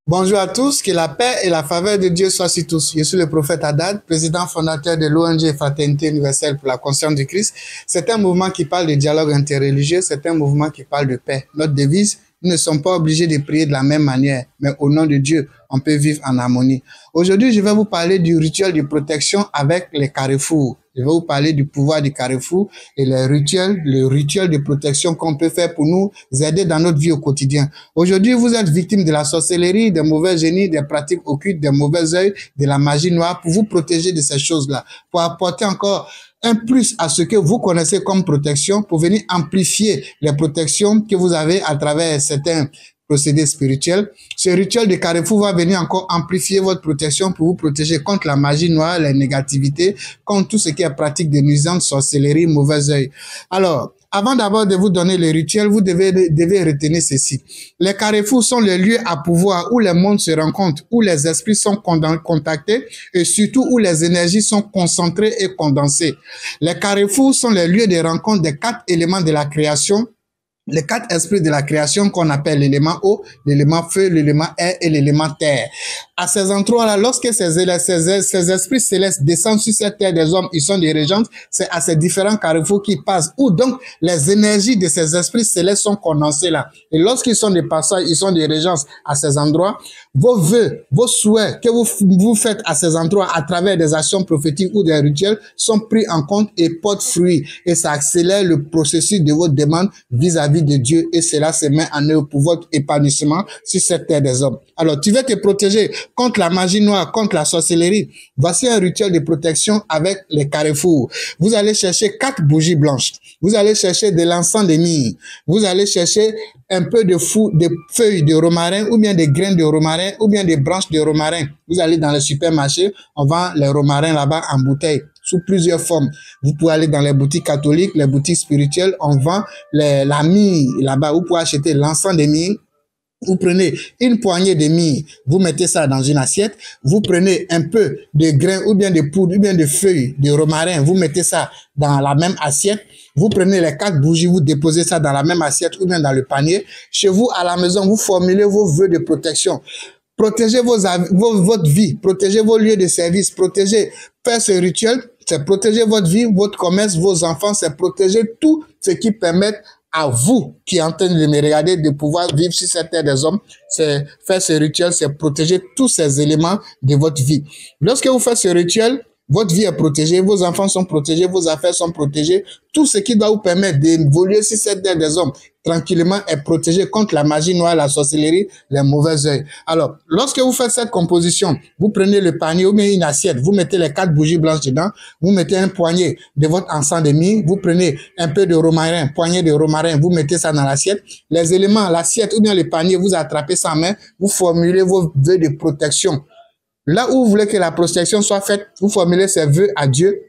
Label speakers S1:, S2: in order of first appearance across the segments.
S1: Bonjour à tous, que la paix et la faveur de Dieu soient sur tous. Je suis le prophète Haddad, président fondateur de l'ONG Fraternité Universelle pour la Conscience du Christ. C'est un mouvement qui parle de dialogue interreligieux, c'est un mouvement qui parle de paix. Notre devise, nous ne sommes pas obligés de prier de la même manière, mais au nom de Dieu, on peut vivre en harmonie. Aujourd'hui, je vais vous parler du rituel de protection avec les carrefours. Je vais vous parler du pouvoir du carrefour et le rituel de protection qu'on peut faire pour nous aider dans notre vie au quotidien. Aujourd'hui, vous êtes victime de la sorcellerie, des mauvais génies, des pratiques occultes, des mauvais œils, de la magie noire. Pour vous protéger de ces choses-là, pour apporter encore un plus à ce que vous connaissez comme protection, pour venir amplifier les protections que vous avez à travers certains procédés spirituels. Ce rituel de carrefour va venir encore amplifier votre protection pour vous protéger contre la magie noire, les négativités, contre tout ce qui est pratique de nuisance, sorcellerie, mauvais œil. Alors, avant d'abord de vous donner le rituel, vous devez retenir ceci. Les carrefours sont les lieux à pouvoir où les mondes se rencontrent, où les esprits sont contactés et surtout où les énergies sont concentrées et condensées. Les carrefours sont les lieux de rencontre des 4 éléments de la création, les 4 esprits de la création qu'on appelle l'élément eau, l'élément feu, l'élément air et l'élément terre. À ces endroits-là, lorsque ces esprits célestes descendent sur cette terre des hommes, ils sont des régents, c'est à ces différents carrefours qu'ils passent, où donc les énergies de ces esprits célestes sont condensées là. Et lorsqu'ils sont des passages, ils sont des régents à ces endroits, vos vœux, vos souhaits que vous faites à ces endroits à travers des actions prophétiques ou des rituels sont pris en compte et portent fruit. Et ça accélère le processus de votre demande vis-à-vis de Dieu et cela se met en œuvre pour votre épanouissement sur cette terre des hommes. Alors, tu veux te protéger contre la magie noire, contre la sorcellerie. Voici un rituel de protection avec les carrefours. Vous allez chercher 4 bougies blanches. Vous allez chercher de l'encens de myrrhe. Vous allez chercher un peu de feuilles de romarin ou bien des graines de romarin ou bien des branches de romarin. Vous allez dans le supermarché, on vend les romarins là-bas en bouteille sous plusieurs formes. Vous pouvez aller dans les boutiques catholiques, les boutiques spirituelles, on vend la myrrhe là-bas. Vous pouvez acheter l'encens de myrrhe. Vous prenez une poignée de myrrhe, vous mettez ça dans une assiette, vous prenez un peu de grains ou bien de poudre ou bien de feuilles de romarin, vous mettez ça dans la même assiette, vous prenez les 4 bougies, vous déposez ça dans la même assiette ou bien dans le panier. Chez vous, à la maison, vous formulez vos vœux de protection. Protégez votre vie, protégez vos lieux de service, protégez, faire ce rituel, c'est protéger votre vie, votre commerce, vos enfants, c'est protéger tout ce qui permet à vous qui êtes en train de me regarder de pouvoir vivre sur cette terre des hommes, c'est faire ce rituel, c'est protéger tous ces éléments de votre vie. Lorsque vous faites ce rituel, votre vie est protégée, vos enfants sont protégés, vos affaires sont protégées. Tout ce qui doit vous permettre d'évoluer sur cette terre des hommes tranquillement est protégé contre la magie noire, la sorcellerie, les mauvais œils. Alors, lorsque vous faites cette composition, vous prenez le panier ou bien une assiette, vous mettez les 4 bougies blanches dedans, vous mettez un poignet de votre encens de myrrhe, vous prenez un peu de romarin, poignée de romarin, vous mettez ça dans l'assiette. Les éléments, l'assiette ou bien le panier, vous attrapez ça en main, vous formulez vos vœux de protection. Là où vous voulez que la protection soit faite, vous formulez ces vœux à Dieu.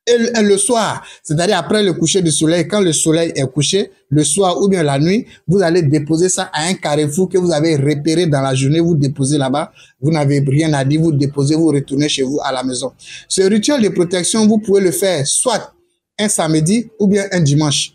S1: Et le soir, c'est-à-dire après le coucher du soleil, quand le soleil est couché, le soir ou bien la nuit, vous allez déposer ça à un carrefour que vous avez repéré dans la journée, vous déposez là-bas, vous n'avez rien à dire, vous déposez, vous retournez chez vous à la maison. Ce rituel de protection, vous pouvez le faire soit un samedi ou bien un dimanche.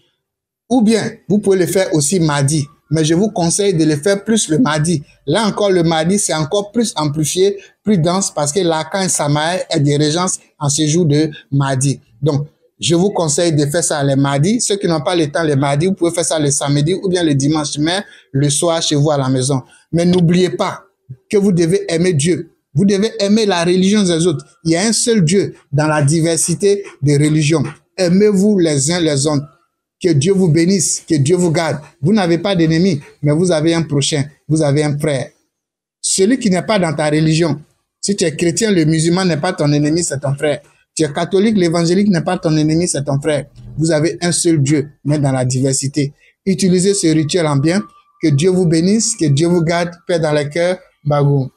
S1: Ou bien, vous pouvez le faire aussi mardi. Mais je vous conseille de le faire plus le mardi. Là encore, le mardi, c'est encore plus amplifié, plus dense, parce que l'arcan et Samaël est des régences en ce jour de mardi. Donc, je vous conseille de faire ça le mardi. Ceux qui n'ont pas le temps le mardi, vous pouvez faire ça le samedi ou bien le dimanche, mais le soir chez vous à la maison. Mais n'oubliez pas que vous devez aimer Dieu. Vous devez aimer la religion des autres. Il y a un seul Dieu dans la diversité des religions. Aimez-vous les uns les autres. Que Dieu vous bénisse, que Dieu vous garde. Vous n'avez pas d'ennemi, mais vous avez un prochain, vous avez un frère. Celui qui n'est pas dans ta religion, si tu es chrétien, le musulman n'est pas ton ennemi, c'est ton frère. Tu es catholique, l'évangélique n'est pas ton ennemi, c'est ton frère. Vous avez un seul Dieu, mais dans la diversité. Utilisez ce rituel en bien. Que Dieu vous bénisse, que Dieu vous garde, paix dans le cœur. Bagou.